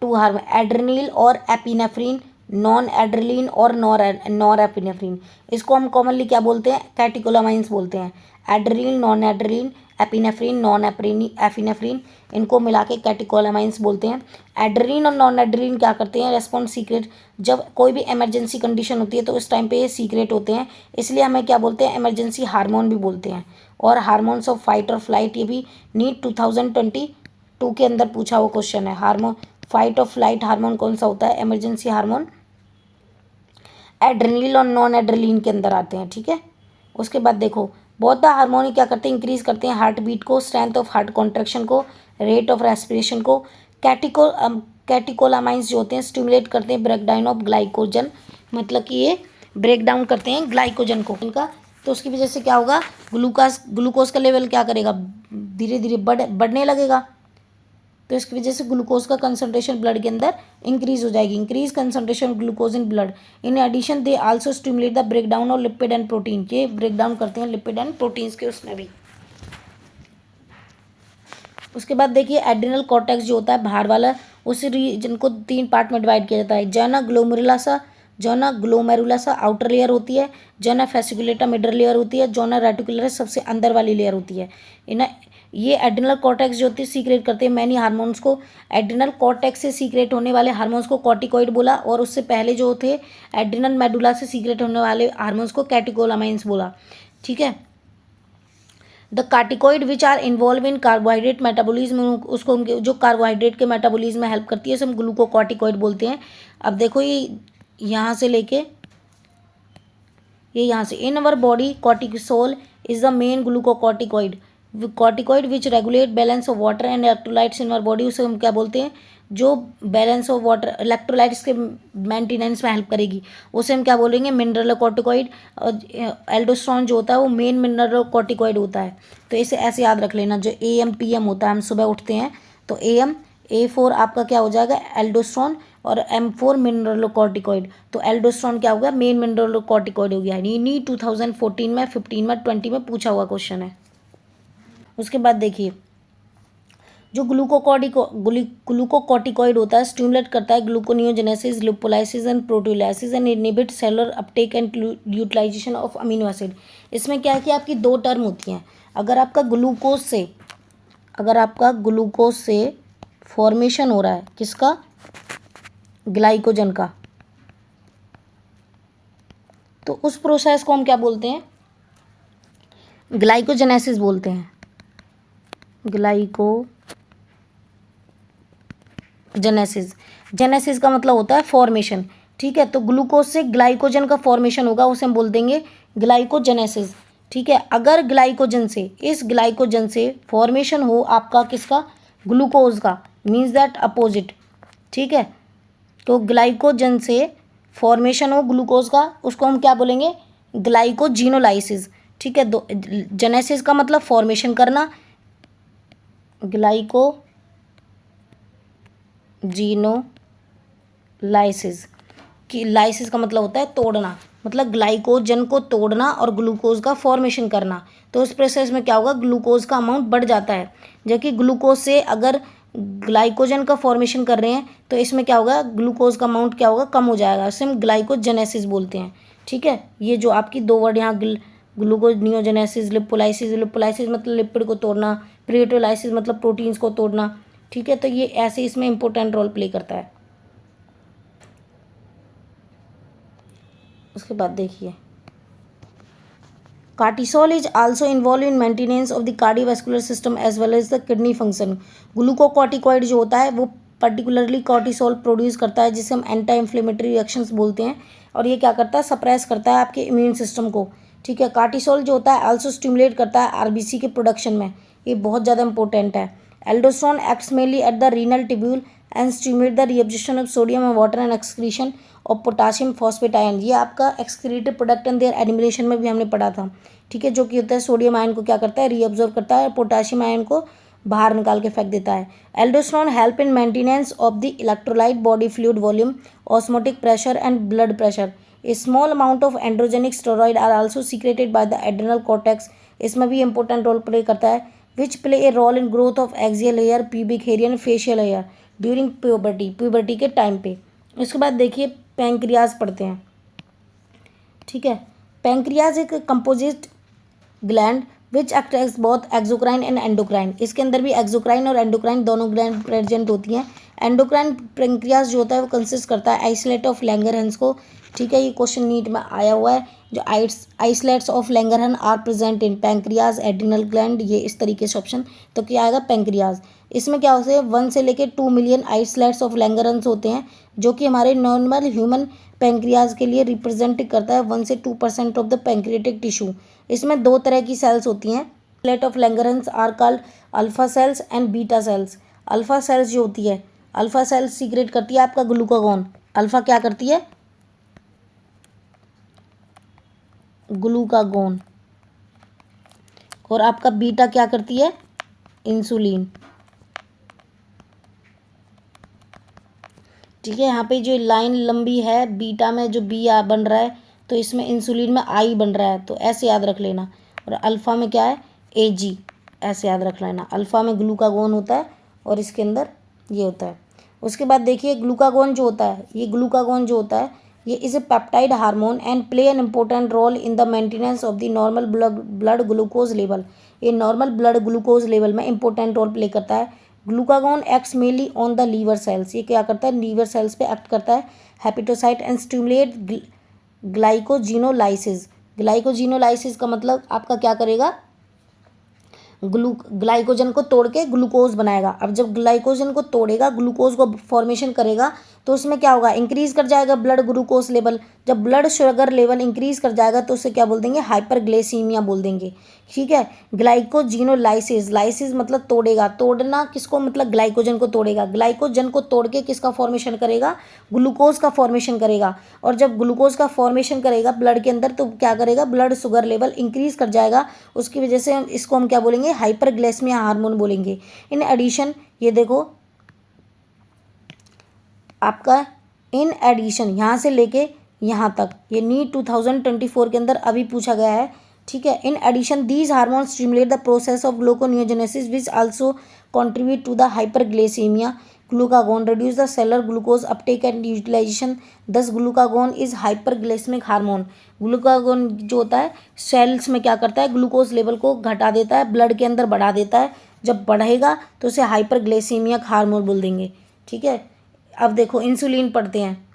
Speaker 1: टू हार्मोन एड्रेनिल और एपिनेफ्रिन, नॉन एड्रेलिन और नॉर एपिनेफ्रिन। इसको हम कॉमनली क्या बोलते हैं, कैटिकोलामाइंस बोलते हैं। Adrenaline, non adrenaline, epinephrine, non epinephrine, इनको मिला के कैटिकोलामाइंस बोलते हैं। एड्रेलिन और नॉन एड्रेलिन क्या करते हैं, रेस्पॉन्स सीक्रेट, जब कोई भी इमरजेंसी कंडीशन होती है तो उस टाइम पे ये सीक्रेट होते हैं, इसलिए हमें क्या बोलते हैं, इमरजेंसी हार्मोन भी बोलते हैं। और हार्मोन्स ऑफ फाइट और फ्लाइट, ये भी नीट 2022 के अंदर पूछा हुआ क्वेश्चन है। हार्मोन फाइट और फ्लाइट हार्मोन कौन सा होता है, इमरजेंसी हार्मोन एड्रेनलिन और नॉन एड्रेलिन के अंदर आते हैं, ठीक है। उसके बाद देखो बहुत हार्मोन क्या करते हैं, इंक्रीज करते हैं हार्ट बीट को, स्ट्रेंथ ऑफ हार्ट कॉन्ट्रैक्शन को, रेट ऑफ रेस्पिरेशन को। कैटिकोलामाइंस जो होते हैं स्टिमुलेट करते हैं ब्रेकडाउन ऑफ ग्लाइकोजन, मतलब कि ये ब्रेक डाउन करते हैं ग्लाइकोजन को इनका, तो उसकी वजह से क्या होगा, ग्लूकोज का लेवल क्या करेगा, धीरे धीरे बढ़ने लगेगा, तो इसकी वजह से ग्लूकोज का कंसंट्रेशन ब्लड के अंदर इंक्रीज हो जाएगी। Increase concentration glucose in blood, in addition they also stimulate the breakdown of lipid and protein, ये ब्रेक डाउन करते हैं लिपिड एंड प्रोटीन्स के उसमें भी। उसके बाद देखिए एड्रिनल कॉर्टेक्स जो होता है बाहर वाला, उस रीजन को 3 पार्ट में डिवाइड किया जाता है। जोना ग्लोमेरुलसा आउटर लेयर होती है, जोना फेसिकुलेटा मिडल लेयर होती है, जोना रेटिकुलरिस सबसे अंदर वाली लेयर होती है। ये एड्रिनल कॉर्टेक्स जो होती है सीक्रेट करते हैं मैनी हार्मोन्स को। एड्रिनल कॉर्टेक्स से सीक्रेट होने वाले हार्मोन्स को कॉर्टिकॉइड बोला, और उससे पहले जो थे एड्रिनल मेडुला से सीक्रेट होने वाले हार्मोन्स को कैटिकोलामाइंस बोला, ठीक है। The corticoid which are involve in carbohydrate metabolism, उसको उनके जो कार्बोहाइड्रेट के मेटाबॉलिज्म में हेल्प करती है उसे हम ग्लूकोकॉर्टिकॉइड बोलते हैं। अब देखो ये यहाँ से लेके ये यहाँ से, in our body cortisol is the main glucocorticoid, corticoid which regulate balance of water and electrolytes in our body, उसे हम क्या बोलते हैं, जो बैलेंस ऑफ वाटर इलेक्ट्रोलाइट्स के मेंटेनेंस में हेल्प करेगी उसे हम क्या बोलेंगे, मिनरल कॉर्टिकॉइड। एल्डोस्टेरोन जो होता है वो मेन मिनरल कॉर्टिकॉइड होता है, तो इसे ऐसे याद रख लेना। जो AM PM होता है, हम सुबह उठते हैं तो A4 आपका क्या हो जाएगा, एल्डोस्टेरोन, और M4 मिनरल कॉर्टिकॉइड, तो एल्डोस्टेरोन क्या होगा, मेन मिनरल कॉर्टिकॉइड हो गया। ये 2014 में 15 में 20 में पूछा हुआ क्वेश्चन है। उसके बाद देखिए जो ग्लूकोकॉर्टिकॉइड होता है स्टिमुलेट करता है gluconeogenesis, lipolysis and proteolysis and inhibit cellular uptake and utilisation of amino acid. इसमें क्या है कि आपकी 2 टर्म होती हैं। अगर आपका ग्लूकोज से फॉर्मेशन हो रहा है किसका, ग्लाइकोजन का, तो उस प्रोसेस को हम क्या बोलते हैं, ग्लाइकोजेनेसिस बोलते हैं। जेनेसिस का मतलब होता है फॉर्मेशन, ठीक है। तो ग्लूकोज से ग्लाइकोजन का फॉर्मेशन होगा, उसे हम बोल देंगे ग्लाइकोजेनेसिस, ठीक है। अगर इस ग्लाइकोजन से फॉर्मेशन हो आपका किसका, ग्लूकोज का, मीन्स दैट अपोजिट, ठीक है। तो ग्लाइकोजन से फॉर्मेशन हो ग्लूकोज का, उसको हम क्या बोलेंगे, ग्लाइकोजीनोलाइसिस, ठीक है। जेनेसिस का मतलब फॉर्मेशन करना, ग्लाइकोजीनोलाइसिस की लाइसिस का मतलब होता है तोड़ना, मतलब ग्लाइकोजन को तोड़ना और ग्लूकोज का फॉर्मेशन करना। तो इस प्रोसेस में क्या होगा, ग्लूकोज का अमाउंट बढ़ जाता है, जबकि ग्लूकोज से अगर ग्लाइकोजन का फॉर्मेशन कर रहे हैं तो इसमें क्या होगा, ग्लूकोज का अमाउंट क्या होगा, कम हो जाएगा, इसे हम ग्लाइकोजेनेसिस बोलते हैं, ठीक है। ये जो आपकी 2 वर्ड यहाँ ग्लूकोनियोजेनेसिस, लिपोलाइसिस मतलब लिपिड को तोड़ना, प्रोटीओलाइसिस मतलब प्रोटीन्स को तोड़ना, ठीक है। तो ये ऐसे इसमें इंपॉर्टेंट रोल प्ले करता है। उसके बाद देखिए cortisol is also involve in maintenance of the cardiovascular system as well as the kidney function. Glucocorticoid जो होता है वो पर्टिकुलरली कॉर्टिसोल प्रोड्यूस करता है, जिसे हम एंटी इन्फ्लेमेटरी रिएक्शंस बोलते हैं, और ये क्या करता है, सप्रेस करता है आपके इम्यून सिस्टम को, ठीक है। कार्टिसोल जो होता है आल्सो स्टिमुलेट करता है RBC के प्रोडक्शन में, ये बहुत ज़्यादा इंपॉर्टेंट है। Aldosterone acts mainly at the renal tubule and stimulate the reabsorption of sodium and water and excretion और पोटाशियम फॉस्फेट आयन, ये आपका excreted product and there elimination में भी हमने पढ़ा था, ठीक है। जो कि होता है सोडियम आयन को क्या करता है, रीअब्जॉर्ब करता है, पोटाशियम आयन को बाहर निकाल के फेंक देता है। Aldosterone help in maintenance of the electrolyte body fluid volume, osmotic pressure and blood pressure. A small amount of androgenic steroid are also secreted by the adrenal cortex, इसमें भी इंपॉर्टेंट रोल प्ले करता है। Which play a role in growth of axial hair, pubic hair and facial hair during puberty, puberty के time पे। उसके बाद देखिए pancreas पढ़ते हैं, ठीक है। पैंक्रियाज एक composite gland which act as both exocrine and endocrine, इसके अंदर भी एक्सोक्राइन और एंडोक्राइन दोनों ग्लैंड प्रेजेंट होती हैं। एंडोक्राइन पैंक्रियाज जो होता है वो कंसिस्ट करता है आइसोलेट ऑफ लैंगरहंस को, ठीक है। ये क्वेश्चन नीट में आया हुआ है। जो islets of Langerhans are present in pancreas adrenal gland, ये इस तरीके से ऑप्शन, तो क्या आएगा पैंक्रियाज। इसमें क्या होता है 1 से लेकर 2 मिलियन आइसलेट्स ऑफ लैंगरहंस होते हैं, जो कि हमारे नॉर्मल ह्यूमन पैंक्रियाज के लिए रिप्रेजेंट करता है 1 से 2% ऑफ द पैंक्रियाटिक टिश्यू। इसमें 2 तरह की सेल्स होती हैं। Islet of Langerhans are called alpha cells and beta cells. Alpha cells जो होती है, अल्फा सेल्स सीक्रेट करती है आपका ग्लूकागॉन, अल्फा क्या करती है, ग्लूकागॉन, और आपका बीटा क्या करती है, इंसुलिन, ठीक है। यहाँ पे जो लाइन लंबी है बीटा में जो बी बन रहा है, तो इसमें इंसुलिन में आई बन रहा है, तो ऐसे याद रख लेना। और अल्फ़ा में क्या है, एजी, ऐसे याद रख लेना। अल्फ़ा में ग्लूकागॉन होता है और इसके अंदर ये होता है। उसके बाद देखिए ग्लूकागॉन जो होता है, ये ग्लूकागॉन जो होता है ये is a peptide hormone and play an important role in the maintenance of the normal blood glucose level. ये नॉर्मल ब्लड ग्लूकोज लेवल में इंपॉर्टेंट रोल प्ले करता है। Glucagon acts mainly on the liver cells, ये क्या करता है, liver cells पे act करता है। Hepatocyte and stimulate glycogenolysis. Glycogenolysis का मतलब आपका क्या करेगा, ग्लाइकोजन को तोड़ के ग्लूकोज बनाएगा। अब जब ग्लाइकोजन को तोड़ेगा, ग्लूकोज को फॉर्मेशन करेगा, तो उसमें क्या होगा, इंक्रीज कर जाएगा ब्लड ग्लूकोज लेवल। जब ब्लड शुगर लेवल इंक्रीज कर जाएगा तो उसे क्या बोल देंगे, हाइपरग्लाइसीमिया बोल देंगे, ठीक है। ग्लाइकोजिनोलाइसिस, लाइसिस मतलब तोड़ेगा, तोड़ना किसको, मतलब ग्लाइकोजन को तोड़ेगा। ग्लाइकोजन को तोड़ के किसका फॉर्मेशन करेगा, ग्लूकोज का फॉर्मेशन करेगा। और जब ग्लूकोज का फॉर्मेशन करेगा ब्लड के अंदर, तो क्या करेगा, ब्लड शुगर लेवल इंक्रीज कर जाएगा। उसकी वजह से इसको हम क्या बोलेंगे, हाइपरग्लाइसीमिया हार्मोन बोलेंगे। इन एडिशन, ये देखो आपका इन एडिशन यहाँ से लेके यहाँ तक, ये नीट 2024 के अंदर अभी पूछा गया है, ठीक है। In addition these hormones stimulate the process of gluconeogenesis which also contribute to the hyperglycaemia. Glucagon reduce the cellular glucose uptake and utilization, thus glucagon is hyperglycemic hormone. Glucagon जो होता है सेल्स में क्या करता है, ग्लूकोज लेवल को घटा देता है, ब्लड के अंदर बढ़ा देता है। जब बढ़ेगा तो उसे हाइपरग्लाइसीमिक हार्मोन बोल देंगे, ठीक है। अब देखो इंसुलिन पढ़ते हैं,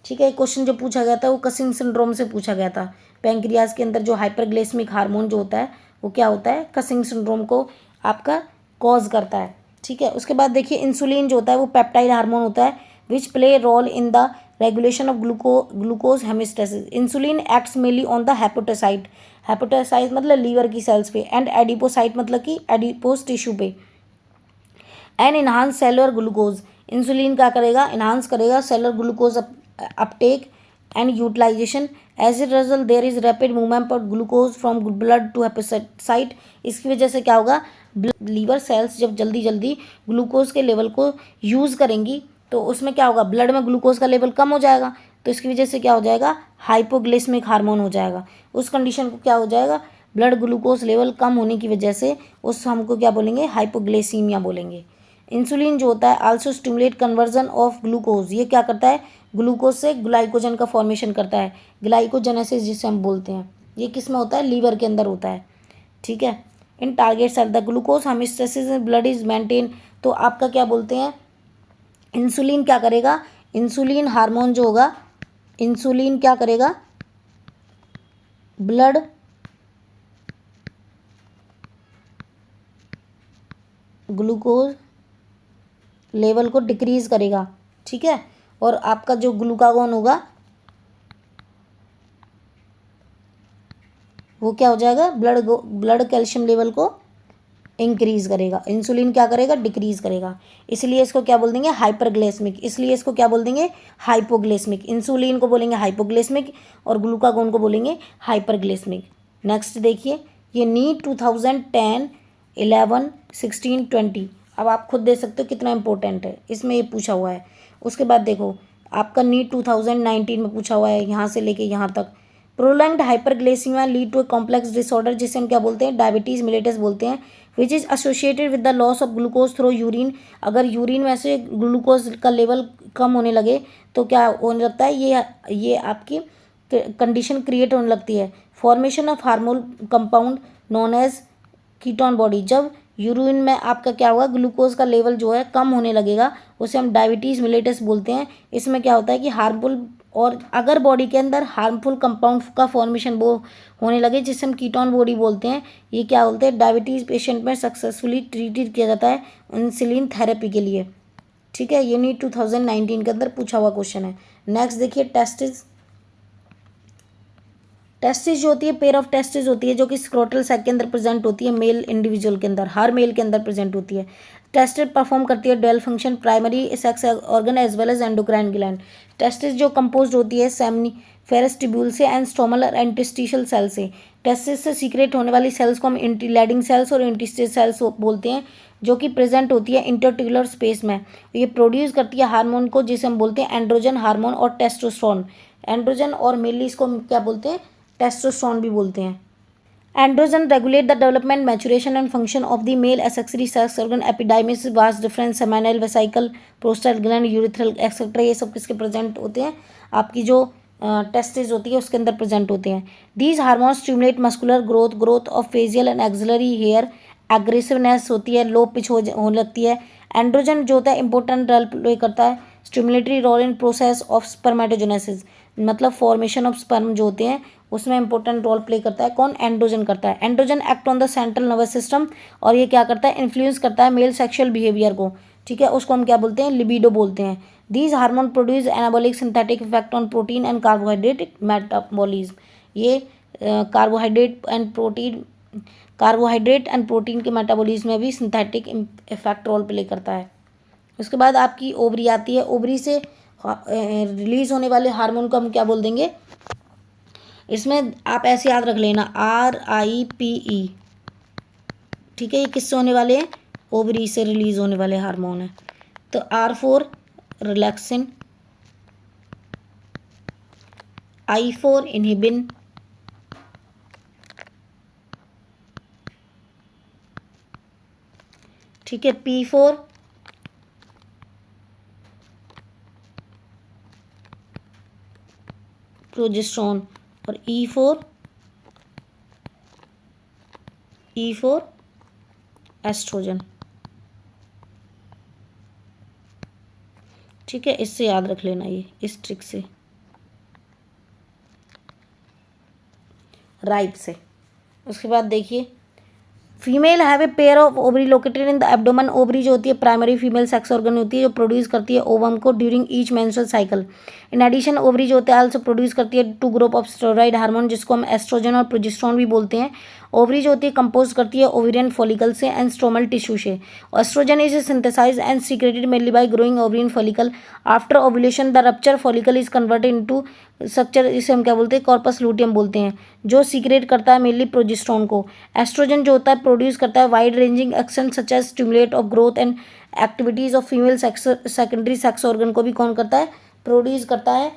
Speaker 1: ठीक है। क्वेश्चन जो पूछा गया था वो कसिंग सिंड्रोम से पूछा गया था। पैंक्रियाज के अंदर जो हाइपरग्लाइसेमिक हार्मोन जो होता है वो क्या होता है, कसिंग सिंड्रोम को आपका कॉज करता है, ठीक है। उसके बाद देखिए इंसुलिन जो होता है वो पेप्टाइड हार्मोन होता है which play role in the regulation of glucose homeostasis. Insulin acts mainly on the hepatocyte, hepatocyte मतलब लीवर की सेल्स पे, एंड एडिपोसाइट मतलब कि एडिपोज टिश्यू पे, and enhance cellular glucose. Insulin क्या करेगा, इन्हांस करेगा cellular glucose uptake and utilisation. As a result there is rapid movement of glucose from blood to hepatocyte. इसकी वजह से क्या होगा, लीवर सेल्स जब जल्दी जल्दी ग्लूकोज के लेवल को यूज़ करेंगी तो उसमें क्या होगा, ब्लड में ग्लूकोज का लेवल कम हो जाएगा, तो इसकी वजह से क्या हो जाएगा, हाइपोग्लाइसेमिक हार्मोन हो जाएगा। उस कंडीशन को क्या हो जाएगा, ब्लड ग्लूकोज लेवल कम होने की वजह से उस हमको क्या बोलेंगे, हाइपोग्लाइसीमिया बोलेंगे। इंसुलिन जो होता है also stimulate conversion of glucose, ये क्या करता है, ग्लूकोज से ग्लाइकोजन का फॉर्मेशन करता है, ग्लाइकोजेनेसिस जिसे हम बोलते हैं। ये किस में होता है, लीवर के अंदर होता है, ठीक है। In target cell the glucose homeostasis in blood is maintain, तो आपका क्या बोलते हैं, इंसुलिन क्या करेगा, इंसुलिन हार्मोन जो होगा, इंसुलिन क्या करेगा, ब्लड ग्लूकोज लेवल को डिक्रीज करेगा, ठीक है। और आपका जो ग्लूकागॉन होगा वो क्या हो जाएगा, ब्लड कैल्शियम लेवल को इंक्रीज करेगा। इंसुलिन क्या करेगा, डिक्रीज करेगा। इसलिए इसको क्या बोल देंगे, हाइपरग्लाइसेमिक, इसलिए इसको क्या बोल देंगे, हाइपोग्लाइसेमिक। इंसुलिन को बोलेंगे हाइपोग्लाइसेमिक और ग्लूकागॉन को बोलेंगे हाइपरग्लाइसेमिक। नेक्स्ट देखिए, ये नीट 2010 11, 16, 20। अब आप खुद दे सकते हो कितना इंपॉर्टेंट है, इसमें ये पूछा हुआ है। उसके बाद देखो आपका नीट 2019 में पूछा हुआ है, यहाँ से लेके यहाँ तक। Prolonged hyperglycaemia lead to a complex disorder, जिसे हम क्या बोलते हैं, डायबिटीज मिलेटस बोलते हैं, which is associated with the loss of glucose through urine. अगर यूरिन में से ग्लूकोज का लेवल कम होने लगे तो क्या होने लगता है, ये आपकी कंडीशन क्रिएट होने लगती है। Formation of hormone compound known as ketone body. जब यूरिन में आपका क्या होगा, ग्लूकोज का लेवल जो है कम होने लगेगा, उसे हम डायबिटीज़ मिलेटस बोलते हैं। इसमें क्या होता है कि हार्मफुल, और अगर बॉडी के अंदर हार्मफुल कंपाउंड का फॉर्मेशन वो होने लगे, जिसे हम कीटोन बॉडी बोलते हैं, ये क्या बोलते हैं, डायबिटीज़ पेशेंट में सक्सेसफुली ट्रीटेड किया जाता है इंसुलिन थेरेपी के लिए। ठीक है, ये नीट 2019 के अंदर पूछा हुआ क्वेश्चन है। नेक्स्ट देखिए टेस्टिस। टेस्टिस जो होती है, पेयर ऑफ टेस्टिस होती है जो कि स्क्रोटल सैक के अंदर प्रेजेंट होती है, मेल इंडिविजुअल के अंदर, हर मेल के अंदर प्रेजेंट होती है। टेस्टिस परफॉर्म करती है dual function, primary sex organ as well as endocrine gland. Testis जो कंपोज होती है सेमनीफेरस ट्यूब्यूल से एंड स्टोमल और इंटरस्टिशियल सेल से। टेस्टिस से सीक्रेट होने वाली सेल्स को हम इंटीलैडिंग सेल्स और इंटरस्टिशियल सेल्स बोलते हैं, जो कि प्रेजेंट होती है इंटरट्यूबुलर स्पेस में। ये प्रोड्यूस करती है हार्मोन को, जिसे हम बोलते हैं एंड्रोजन हार्मोन और टेस्टोस्टेरोन। एंड्रोजन और मेनली इसको हम क्या बोलते हैं, टेस्टोस्टेरोन भी बोलते हैं। Androgen regulate the development, maturation and function of the male accessory sex organ, epididymis, vas deferens, seminal vesicle, prostate gland, urethral etcetera, ये सब किसके प्रेजेंट होते हैं, आपकी जो टेस्टिस होती है उसके अंदर प्रेजेंट होते हैं। These hormones stimulate muscular growth, growth of facial and axillary hair, aggressiveness होती है, लो पिच होने लगती है। एंड्रोजन जो होता है इंपॉर्टेंट रोल प्ले करता है, stimulatory role in process of spermatogenesis, मतलब फॉर्मेशन ऑफ स्पर्म जो होते हैं उसमें इंपॉर्टेंट रोल प्ले करता है। कौन, एंड्रोजन करता है। Androgen act on the central nervous system, और ये क्या करता है, इन्फ्लुएंस करता है मेल सेक्सुअल बिहेवियर को। ठीक है, उसको हम क्या बोलते हैं, लिबिडो बोलते हैं। These hormone produce anabolic synthetic effect on protein and carbohydrate metabolism. ये कार्बोहाइड्रेट एंड प्रोटीन के मेटाबॉलिज्म में भी सिंथेटिक इफेक्ट रोल प्ले करता है। उसके बाद आपकी ओवरी आती है। ओवरी से रिलीज होने वाले हार्मोन को हम क्या बोल देंगे, इसमें आप ऐसे याद रख लेना, RIPE। ठीक है, ये किससे होने वाले हैं, ओवरी से रिलीज होने वाले हार्मोन है। तो R for relaxin, I for inhibin, ठीक है, P फॉर प्रोजेस्टेरोन, और E फॉर एस्ट्रोजन। ठीक है, इससे याद रख लेना, ये इस ट्रिक से, राइट से। उसके बाद देखिए female have a pair of ovary located in the abdomen. Ovary जो होती है प्राइमरी फीमेल सेक्स ऑर्गन होती है, जो प्रोड्यूस करती है ओवम को during each menstrual cycle. In addition ovary जो होता है आल्सो प्रोड्यूस करती है two group of steroid hormone, जिसको हम एस्ट्रोजन और प्रोजेस्टेरोन भी बोलते हैं। ओवरी जो होती है कंपोज करती है ओवेरियन फॉलिकल से एंड स्ट्रोमल टिश्यू से। Oestrogen is synthesized and secreted mainly by growing ovarian follicle. After ovulation the rupture follicle is converted into structure, इसे हम क्या बोलते हैं, कॉर्पस लूटियम बोलते हैं, जो सीक्रेट करता है मेनली प्रोजेस्टेरोन को। एस्ट्रोजन जो होता है प्रोड्यूस करता है wide ranging action such as stimulate of growth and activities of female secondary sex organ को भी कौन करता है, प्रोड्यूस करता है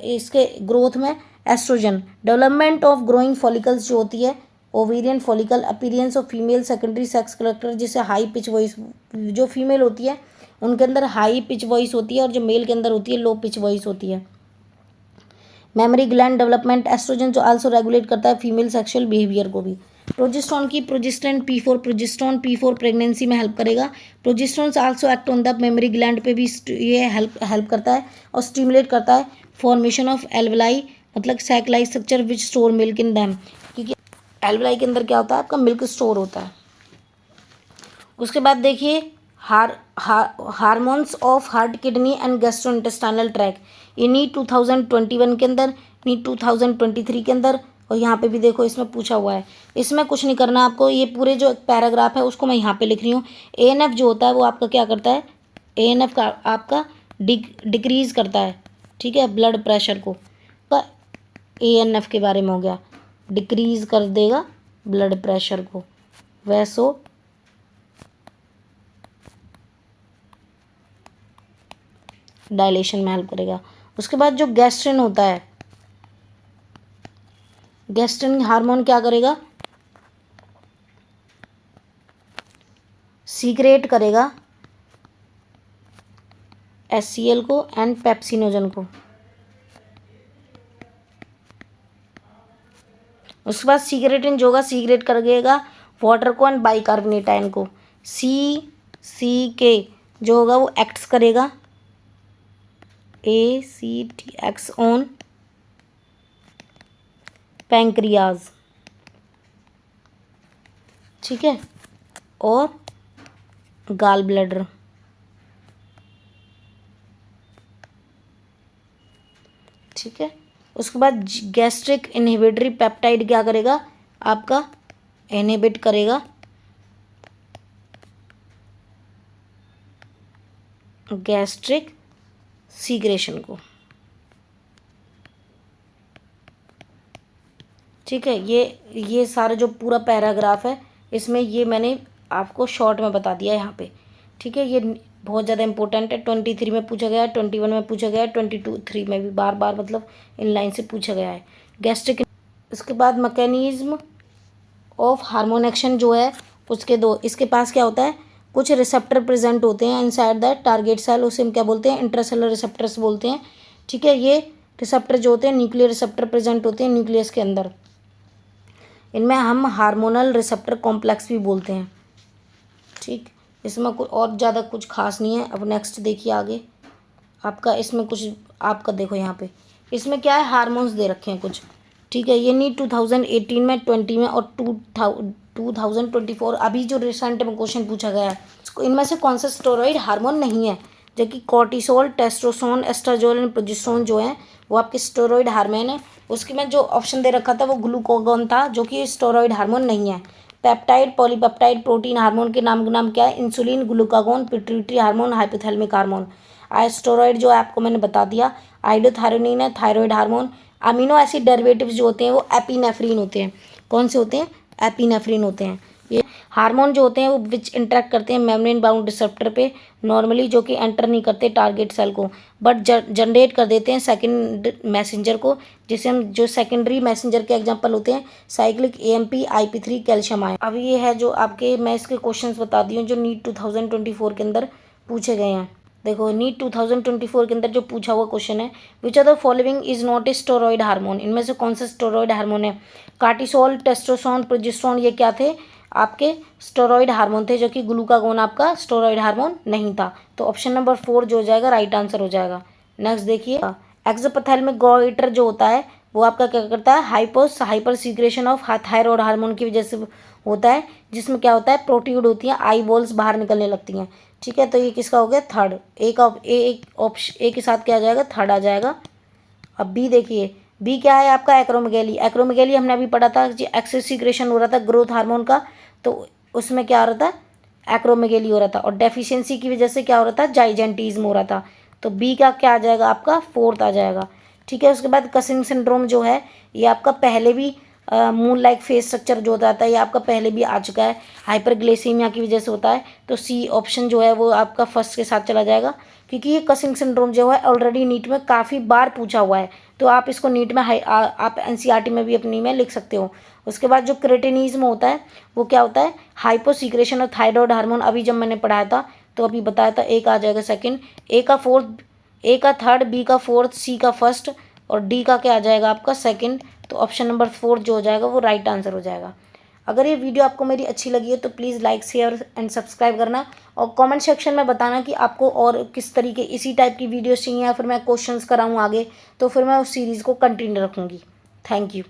Speaker 1: इसके ग्रोथ में oestrogen. Development of growing follicles जो होती है ovarian follicle, appearance of female secondary sex collector, जिसे हाई पिच वॉइस, जो फीमेल होती है उनके अंदर हाई पिच वॉइस होती है और जो मेल के अंदर होती है लो पिच वॉइस होती है। मेमोरी ग्लैंड डेवलपमेंट, एस्ट्रोजन जो आल्सो रेगुलेट करता है फीमेल सेक्सुअल बिहेवियर को भी। प्रोजेस्टेरोन की progesterone P4, progesterone P4 pregnancy में हेल्प करेगा। Progesterone also act on the memory gland पे भी ये हेल्प करता है और स्टिमुलेट करता है फॉर्मेशन ऑफ एल्वेलाई, मतलब sac like structure which store milk in them, क्योंकि एल्वेलाई के अंदर क्या होता है, आपका मिल्क स्टोर होता है। उसके बाद देखिए hormones of heart, kidney and gastrointestinal tract, ये नीट 2021 के अंदर, नीट 2023 के अंदर, और यहाँ पे भी देखो इसमें पूछा हुआ है। इसमें कुछ नहीं करना आपको, ये पूरे जो पैराग्राफ है उसको मैं यहाँ पे लिख रही हूँ। ANF जो होता है वो आपका क्या करता है, ANF का आपका डिक्रीज करता है, ठीक है, ब्लड प्रेशर को, का ANF के बारे में हो गया, डिक्रीज कर देगा ब्लड प्रेशर को, वैसो डायलेशन में हेल्प करेगा। उसके बाद जो गैस्ट्रिन होता है, गैस्ट्रिन हार्मोन क्या करेगा, सीक्रेट करेगा HCl को एंड पेप्सिनोजन को। उसके बाद सीक्रेटिन जो होगा सीक्रेट करेगा वाटर को एंड बाइकार्बोनेट आयन को। CCK जो होगा वो एक्ट्स करेगा ACTX ऑन पैंक्रियाज, ठीक है, और गाल ब्लैडर, ठीक है। उसके बाद गैस्ट्रिक इनहिबिटरी पेप्टाइड क्या करेगा, आपका इनहिबिट करेगा गैस्ट्रिक सीक्रेशन को, ठीक है। ये सारा जो पूरा पैराग्राफ है इसमें ये मैंने आपको शॉर्ट में बता दिया है यहाँ पे, ठीक है। ये बहुत ज़्यादा इंपॉर्टेंट है, 23 में पूछा गया है, 21 में पूछा गया है, 22-3 में भी बार बार मतलब इन लाइन से पूछा गया है गैस्ट्रिक। उसके बाद मैकेनिज्म ऑफ हार्मोन एक्शन जो है उसके दो, इसके पास क्या होता है, कुछ रिसेप्टर प्रेजेंट होते हैं इनसाइड दैट टारगेट सेल, उसे हम क्या बोलते हैं, इंट्रासेलुलर रिसेप्टर्स बोलते हैं, ठीक है। ये रिसेप्टर जो होते हैं न्यूक्लियर रिसेप्टर प्रेजेंट होते हैं न्यूक्लियस के अंदर, इनमें हम हार्मोनल रिसेप्टर कॉम्प्लेक्स भी बोलते हैं, ठीक। इसमें कुछ और ज़्यादा कुछ खास नहीं है। अब नेक्स्ट देखिए आगे आपका, इसमें कुछ आपका देखो यहाँ पे इसमें क्या है, हार्मोन्स दे रखे हैं कुछ, ठीक है। ये नहीं 2018 में, 20 में और 2024 अभी जो रिसेंट में क्वेश्चन पूछा गया है, इनमें से कौन सा स्टेरॉइड हार्मोन नहीं है, जबकि कॉर्टिसोल, टेस्टोस्टेरोन, एस्ट्राजोल एंड प्रोजेस्टेरोन जो है वो आपके स्टेरॉइड हार्मोन है। उसके में जो ऑप्शन दे रखा था वो ग्लूकागॉन था जो कि स्टेरॉइड हार्मोन नहीं है। पेप्टाइड, पॉलीपेप्टाइड, प्रोटीन हार्मोन के नाम क्या है, insulin, glucagon, pituitary hormone, hypothalamic hormone. Steroid जो है आपको मैंने बता दिया, आइडोथायरोनिन है, thyroid hormone. Amino acid derivatives जो होते हैं वो एपिनेफ्रिन होते हैं। कौन से होते हैं, एपिनेफ्रिन होते हैं। ये हार्मोन जो होते हैं वो विच इंटरेक्ट करते हैं मेम्ब्रेन बाउंड रिसेप्टर पे नॉर्मली, जो कि एंटर नहीं करते टारगेट सेल को, बट जनरेट कर देते हैं सेकंड मैसेंजर को, जिसे हम जो सेकेंडरी मैसेंजर के एग्जांपल होते हैं cyclic AMP, IP3, calcium ion. अब ये है जो आपके, मैं इसके क्वेश्चंस बता दी हूँ जो नीट 2024 के अंदर पूछे गए हैं। देखो नीट 2024 के अंदर जो पूछा हुआ क्वेश्चन है, which are the following is not a steroid hormone, इनमें से कौन सा स्टेरॉइड हार्मोन है। कार्टिसोल, टेस्टोस्टेरोन, प्रोजेस्टेरोन ये क्या थे, आपके स्टेरॉइड हार्मोन थे, जो कि ग्लूकागोन आपका स्टेरॉइड हार्मोन नहीं था। तो ऑप्शन नंबर 4 जो हो जाएगा राइट आंसर हो जाएगा। नेक्स्ट देखिए, एक्सोपैथेलेमिक गोइटर जो होता है वो आपका क्या करता है, hyper secretion of thyroid hormone की वजह से होता है, जिसमें क्या होता है, प्रोट्यूड होती हैं, आई बॉल्स बाहर निकलने लगती हैं, ठीक है। तो ये किसका हो गया, थर्ड। एक ऑप्शन ए के साथ क्या आ जाएगा, थर्ड आ जाएगा। अब बी देखिए, बी क्या है आपका, एक्रोमेगैली। एक्रोमेगैली हमने अभी पढ़ा था कि एक्सेस सीक्रेशन हो रहा था ग्रोथ हार्मोन का, तो उसमें क्या हो रहा था, एक्रोमेगैली हो रहा था, और डेफिशिएंसी की वजह से क्या हो रहा था, जाइजेंटिज्म हो रहा था। तो बी का क्या आ जाएगा, आपका फोर्थ आ जाएगा, ठीक है। उसके बाद कसिंग सिंड्रोम जो है ये आपका पहले भी मून लाइक फेस स्ट्रक्चर जो होता है ये आपका पहले भी आ चुका है, हाइपरग्लाइसीमिया की वजह से होता है। तो सी ऑप्शन जो है वो आपका फर्स्ट के साथ चला जाएगा, क्योंकि ये कसिंग सिंड्रोम जो है ऑलरेडी नीट में काफ़ी बार पूछा हुआ है, तो आप इसको नीट में आप NCERT में भी अपनी में लिख सकते हो। उसके बाद जो क्रेटिनिज्म होता है वो क्या होता है, हाइपोसीक्रेशन ऑफ थायराइड हार्मोन, अभी जब मैंने पढ़ाया था तो अभी बताया था, ए का आ जाएगा सेकंड, ए का फोर्थ, ए का थर्ड, बी का फोर्थ, सी का फर्स्ट और डी का क्या आ जाएगा आपका सेकंड। तो ऑप्शन नंबर 4 जो हो जाएगा वो राइट आंसर हो जाएगा। अगर ये वीडियो आपको मेरी अच्छी लगी है तो please like, share and subscribe करना, और कमेंट सेक्शन में बताना कि आपको और किस तरीके इसी टाइप की वीडियोस चाहिए, या फिर मैं क्वेश्चंस कराऊँ आगे, तो फिर मैं उस सीरीज़ को कंटिन्यू रखूँगी। Thank you.